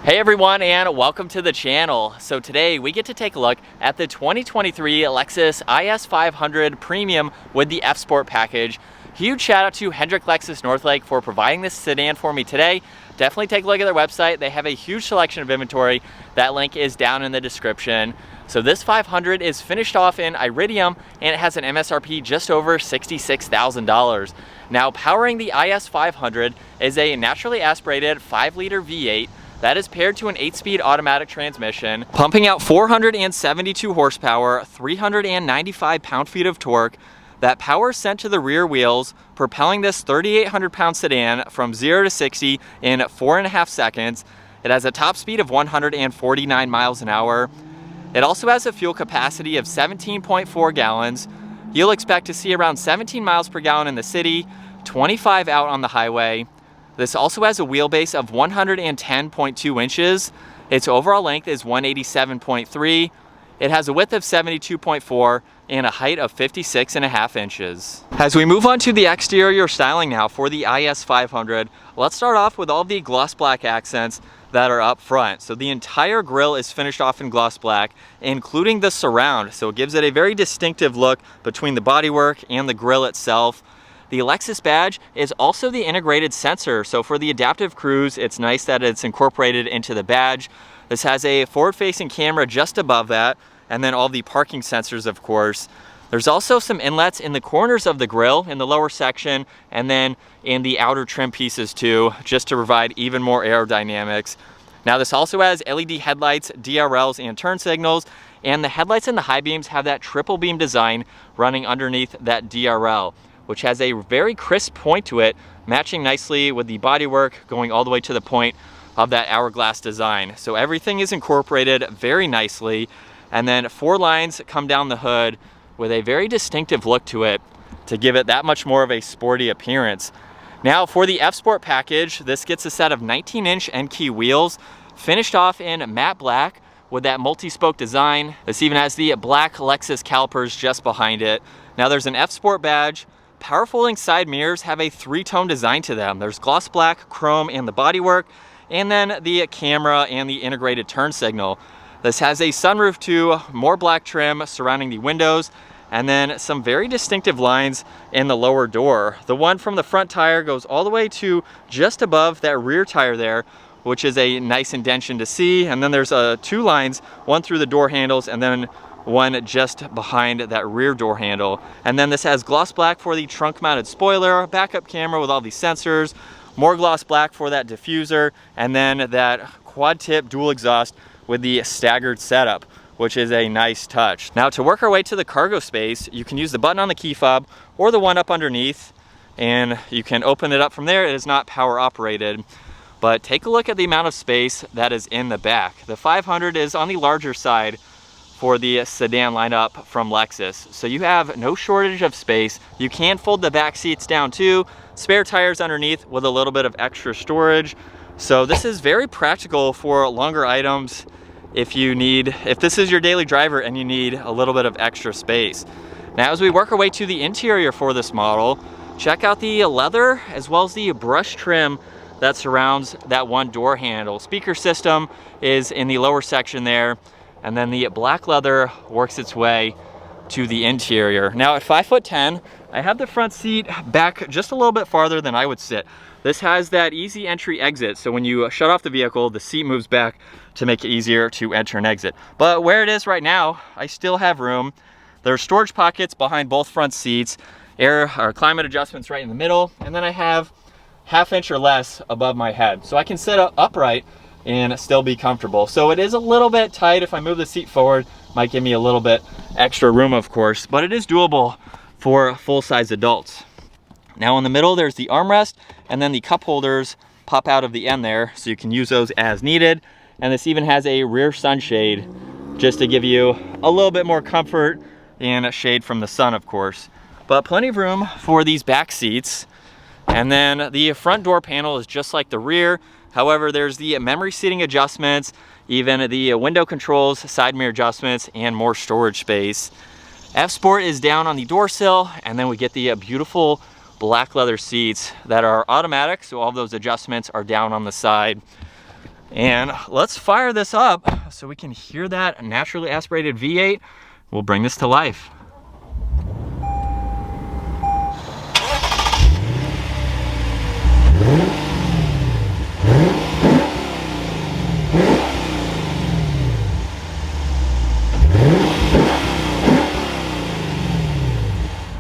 Hey everyone, and welcome to the channel. So today we get to take a look at the 2023 Lexus IS 500 Premium with the F Sport package. Huge shout out to Hendrick Lexus Northlake for providing this sedan for me today. Definitely take a look at their website. They have a huge selection of inventory. That link is down in the description. So this 500 is finished off in Iridium and it has an MSRP just over $66,000. Now powering the IS 500 is a naturally aspirated 5-liter V8 that is paired to an 8-speed automatic transmission, pumping out 472 horsepower, 395 pound-feet of torque. That power is sent to the rear wheels, propelling this 3,800-pound sedan from 0 to 60 in 4.5 seconds. It has a top speed of 149 miles an hour. It also has a fuel capacity of 17.4 gallons. You'll expect to see around 17 miles per gallon in the city, 25 out on the highway. This also has a wheelbase of 110.2 inches. Its overall length is 187.3. It has a width of 72.4 and a height of 56.5 inches. As we move on to the exterior styling now for the IS 500, let's start off with all the gloss black accents that are up front. So the entire grille is finished off in gloss black, including the surround. So it gives it a very distinctive look between the bodywork and the grille itself. The Lexus badge is also the integrated sensor. So for the adaptive cruise, it's nice that it's incorporated into the badge. This has a forward-facing camera just above that, and then all the parking sensors, of course. There's also some inlets in the corners of the grille in the lower section, and then in the outer trim pieces too, just to provide even more aerodynamics. Now this also has LED headlights, DRLs, and turn signals, and the headlights and the high beams have that triple beam design running underneath that DRL, which has a very crisp point to it, matching nicely with the bodywork going all the way to the point of that hourglass design. So everything is incorporated very nicely, and then 4 lines come down the hood with a very distinctive look to it to give it that much more of a sporty appearance. Now for the F Sport package, this gets a set of 19-inch N-key wheels, finished off in matte black with that multi-spoke design. This even has the black Lexus calipers just behind it. Now there's an F Sport badge. Power folding side mirrors have a 3-tone design to them. There's gloss black, chrome, and the bodywork, and then the camera and the integrated turn signal. This has a sunroof too, more black trim surrounding the windows, and then some very distinctive lines in the lower door. The one from the front tire goes all the way to just above that rear tire there, which is a nice indentation to see. And then there's 2 lines, one through the door handles and then one just behind that rear door handle. And then this has gloss black for the trunk mounted spoiler, backup camera with all these sensors, more gloss black for that diffuser, and then that quad tip dual exhaust with the staggered setup, which is a nice touch. Now to work our way to the cargo space, you can use the button on the key fob or the one up underneath, and you can open it up from there. It is not power operated, but take a look at the amount of space that is in the back. The 500 is on the larger side for the sedan lineup from Lexus. So you have no shortage of space. You can fold the back seats down too, spare tires underneath with a little bit of extra storage. So this is very practical for longer items if this is your daily driver and you need a little bit of extra space. Now as we work our way to the interior for this model, check out the leather as well as the brush trim that surrounds that one door handle. Speaker system is in the lower section there, and then the black leather works its way to the interior. Now at 5'10", I have the front seat back just a little bit farther than I would sit. This has that easy entry exit, so when you shut off the vehicle, the seat moves back to make it easier to enter and exit. But where it is right now, I still have room. There are storage pockets behind both front seats, air or climate adjustments right in the middle, and then I have 1/2 inch or less above my head. So I can sit upright and still be comfortable. So it is a little bit tight. If I move the seat forward, might give me a little bit extra room, of course, but it is doable for full-size adults. Now in the middle, there's the armrest, and then the cup holders pop out of the end there, so you can use those as needed. And this even has a rear sunshade, just to give you a little bit more comfort and a shade from the sun, of course. But plenty of room for these back seats. And then the front door panel is just like the rear. However, there's the memory seating adjustments, even the window controls, side mirror adjustments, and more storage space. F Sport is down on the door sill, and then we get the beautiful black leather seats that are automatic, so all those adjustments are down on the side. And let's fire this up so we can hear that naturally aspirated V8. We'll bring this to life.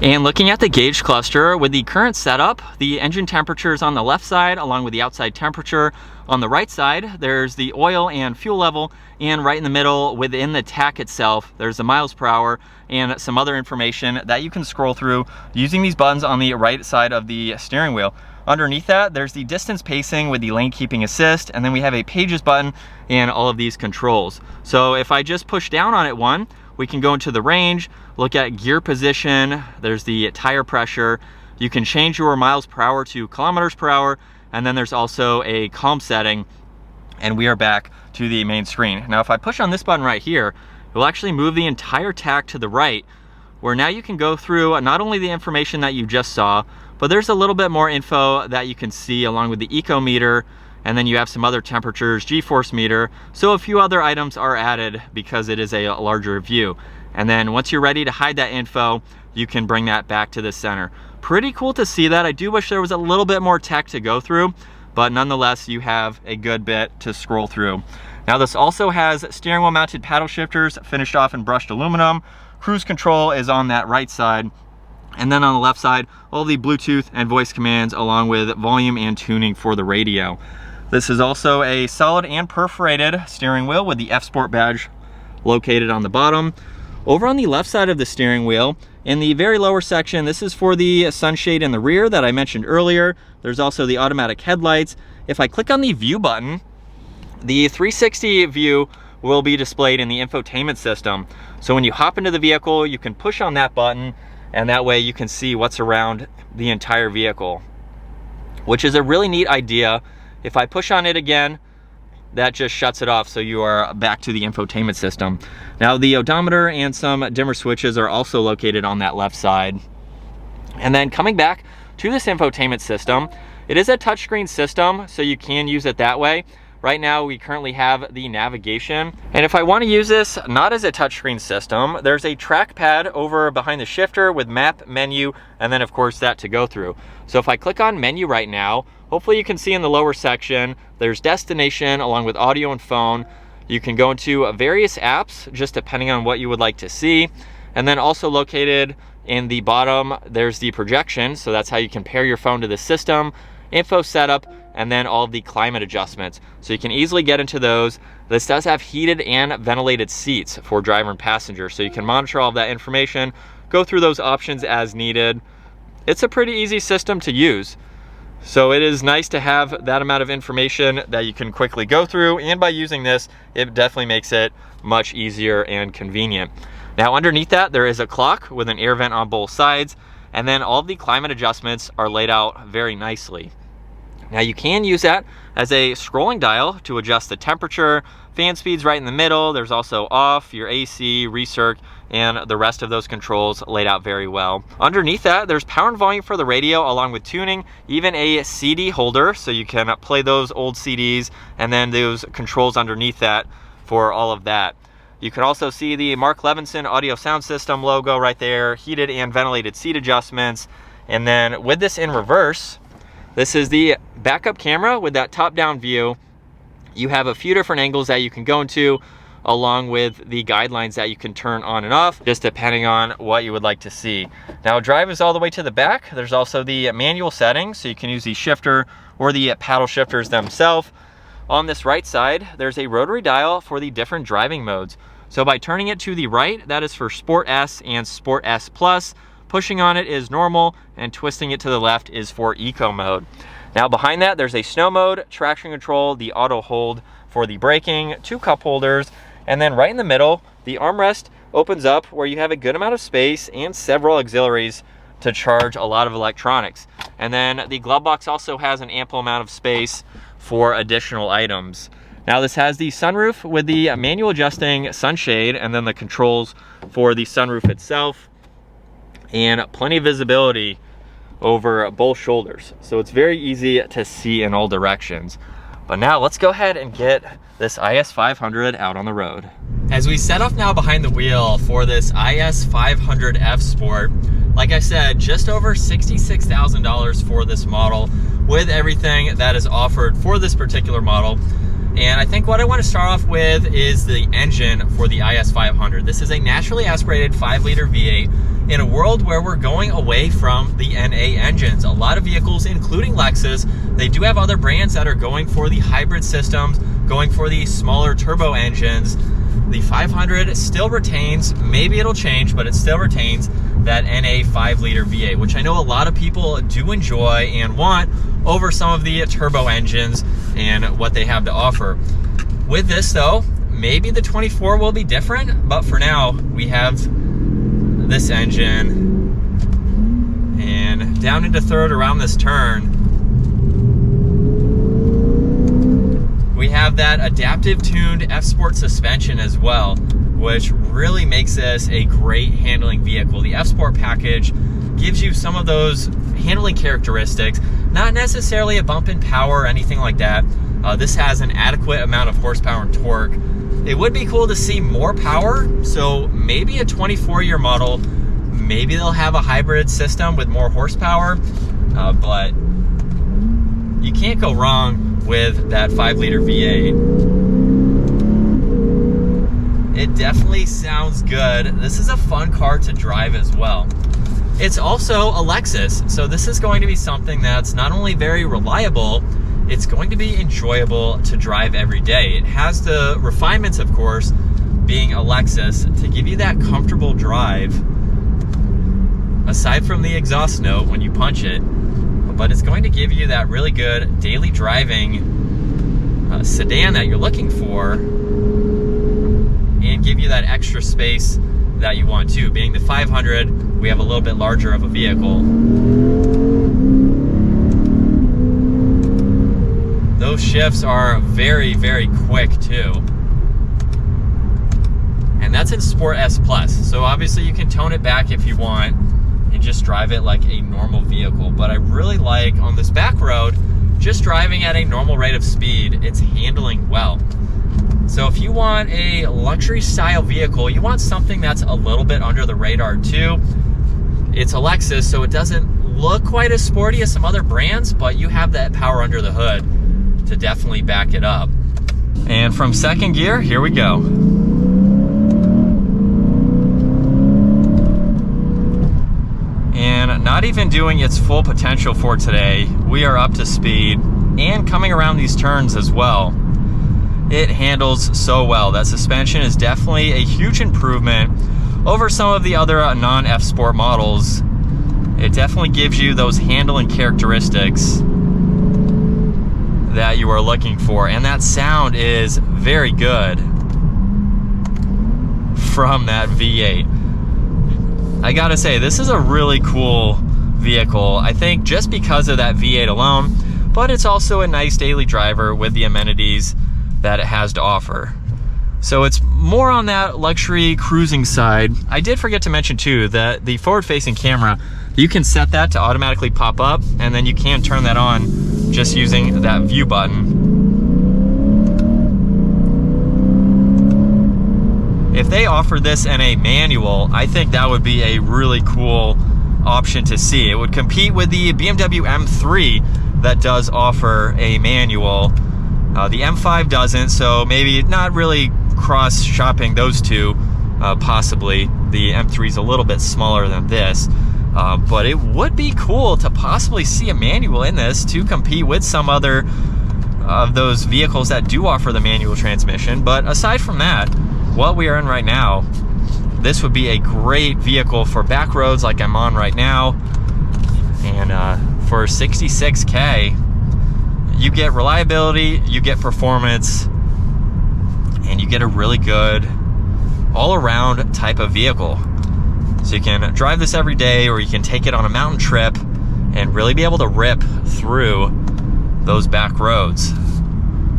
And looking at the gauge cluster, with the current setup, the engine temperature is on the left side along with the outside temperature. On the right side, there's the oil and fuel level, and right in the middle within the tach itself, there's the miles per hour and some other information that you can scroll through using these buttons on the right side of the steering wheel. Underneath that, there's the distance pacing with the lane keeping assist, and then we have a pages button and all of these controls. So if I just push down on it one, we can go into the range, look at gear position, there's the tire pressure, you can change your miles per hour to kilometers per hour, and then there's also a calm setting, and we are back to the main screen. Now if I push on this button right here, it will actually move the entire tach to the right, where now you can go through not only the information that you just saw, but there's a little bit more info that you can see along with the eco meter, and then you have some other temperatures, G-force meter, so a few other items are added because it is a larger view. And then once you're ready to hide that info, you can bring that back to the center. Pretty cool to see that. I do wish there was a little bit more tech to go through, but nonetheless, you have a good bit to scroll through. Now this also has steering wheel mounted paddle shifters finished off in brushed aluminum. Cruise control is on that right side. And then on the left side, all the Bluetooth and voice commands along with volume and tuning for the radio. This is also a solid and perforated steering wheel with the F-Sport badge located on the bottom. Over on the left side of the steering wheel, in the very lower section, this is for the sunshade in the rear that I mentioned earlier. There's also the automatic headlights. If I click on the view button, the 360 view will be displayed in the infotainment system. So when you hop into the vehicle, you can push on that button, and that way you can see what's around the entire vehicle, which is a really neat idea. If I push on it again, that just shuts it off, so you are back to the infotainment system. Now the odometer and some dimmer switches are also located on that left side. And then coming back to this infotainment system, it is a touchscreen system, so you can use it that way. Right now we currently have the navigation, and if I want to use this not as a touchscreen system, there's a trackpad over behind the shifter with map, menu, and then of course that to go through. So if I click on menu right now, hopefully you can see in the lower section, there's destination along with audio and phone. You can go into various apps just depending on what you would like to see. And then also located in the bottom, there's the projection. So that's how you can pair your phone to the system, info setup, and then all of the climate adjustments. So you can easily get into those. This does have heated and ventilated seats for driver and passenger. So you can monitor all of that information, go through those options as needed. It's a pretty easy system to use. So it is nice to have that amount of information that you can quickly go through, and by using this, it definitely makes it much easier and convenient. Now underneath that, there is a clock with an air vent on both sides, and then all of the climate adjustments are laid out very nicely. Now you can use that as a scrolling dial to adjust the temperature, fan speeds right in the middle. There's also off, your AC, recirc, and the rest of those controls laid out very well. Underneath that, there's power and volume for the radio along with tuning, even a CD holder, so you can play those old CDs, and then those controls underneath that for all of that. You can also see the Mark Levinson audio sound system logo right there, heated and ventilated seat adjustments. And then with this in reverse, this is the backup camera with that top-down view. You have a few different angles that you can go into, along with the guidelines that you can turn on and off, just depending on what you would like to see. Now drive is all the way to the back. There's also the manual settings, so you can use the shifter or the paddle shifters themselves. On this right side, there's a rotary dial for the different driving modes. So by turning it to the right, that is for Sport S and Sport S Plus. Pushing on it is normal, and twisting it to the left is for eco mode. Now behind that, there's a snow mode, traction control, the auto hold for the braking, 2 cup holders, and then right in the middle, the armrest opens up where you have a good amount of space and several auxiliaries to charge a lot of electronics. And then the glove box also has an ample amount of space for additional items. Now this has the sunroof with the manual adjusting sunshade, and then the controls for the sunroof itself, and plenty of visibility over both shoulders. So it's very easy to see in all directions. But now let's go ahead and get this IS 500 out on the road. As we set off now behind the wheel for this IS 500 F Sport, like I said, just over $66,000 for this model with everything that is offered for this particular model. And I think what I want to start off with is the engine for the IS 500. This is a naturally aspirated 5-liter V8 in a world where we're going away from the NA engines. A lot of vehicles, including Lexus, they do have other brands that are going for the hybrid systems, going for the smaller turbo engines. The 500 still retains, maybe it'll change, but it still retains that NA 5-liter V8, which I know a lot of people do enjoy and want over some of the turbo engines and what they have to offer. With this though, maybe the 24 will be different, but for now we have this engine, and down into third around this turn, we have that adaptive tuned F Sport suspension as well, which really makes this a great handling vehicle. The F Sport package gives you some of those handling characteristics, not necessarily a bump in power or anything like that. This has an adequate amount of horsepower and torque. It would be cool to see more power, so maybe a 24-year model, maybe they'll have a hybrid system with more horsepower, but you can't go wrong with that 5-liter V8. It definitely sounds good. This is a fun car to drive as well. It's also a Lexus, so this is going to be something that's not only very reliable, it's going to be enjoyable to drive every day. It has the refinements, of course, being a Lexus, to give you that comfortable drive, aside from the exhaust note when you punch it. But it's going to give you that really good daily driving sedan that you're looking for, and give you that extra space that you want too. Being the 500, we have a little bit larger of a vehicle. Those shifts are very, very quick too. And that's in Sport S Plus. So obviously you can tone it back if you want and just drive it like a normal vehicle. But I really like, on this back road, just driving at a normal rate of speed, it's handling well. So if you want a luxury style vehicle, you want something that's a little bit under the radar too. It's a Lexus, so it doesn't look quite as sporty as some other brands, but you have that power under the hood to definitely back it up. And from second gear, here we go. And not even doing its full potential for today, we are up to speed and coming around these turns as well. It handles so well. That suspension is definitely a huge improvement over some of the other non-F Sport models. It definitely gives you those handling characteristics that you are looking for, and that sound is very good from that V8. I gotta say, this is a really cool vehicle, I think, just because of that V8 alone, but it's also a nice daily driver with the amenities that it has to offer. So it's more on that luxury cruising side. I did forget to mention too that the forward-facing camera, you can set that to automatically pop up, and then you can turn that on just using that view button. If they offer this in a manual, I think that would be a really cool option to see. It would compete with the BMW M3 that does offer a manual. The M5 doesn't, so maybe not really cross-shopping those two, possibly. The M3 is a little bit smaller than this, but it would be cool to possibly see a manual in this to compete with some other of those vehicles that do offer the manual transmission. But aside from that, what we are in right now, this would be a great vehicle for back roads like I'm on right now. And for $66K, you get reliability, you get performance, and you get a really good all-around type of vehicle. So you can drive this every day, or you can take it on a mountain trip and really be able to rip through those back roads.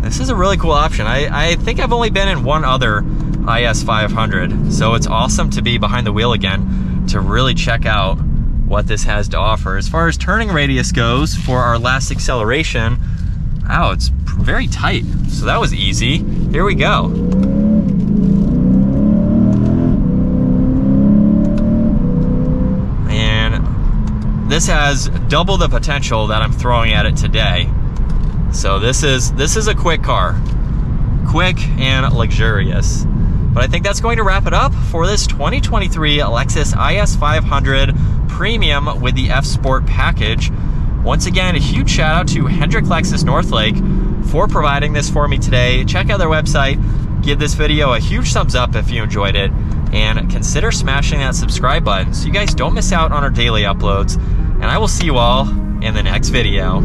This is a really cool option. I think I've only been in one other IS 500, so it's awesome to be behind the wheel again to really check out what this has to offer. As far as turning radius goes, for our last acceleration, wow, it's very tight. So that was easy. Here we go. And this has double the potential that I'm throwing at it today. So this is a quick car. Quick and luxurious. But I think that's going to wrap it up for this 2023 Lexus IS 500 Premium with the F Sport package. Once again, a huge shout out to Hendrick Lexus Northlake for providing this for me today. Check out their website, give this video a huge thumbs up if you enjoyed it, and consider smashing that subscribe button so you guys don't miss out on our daily uploads. And I will see you all in the next video.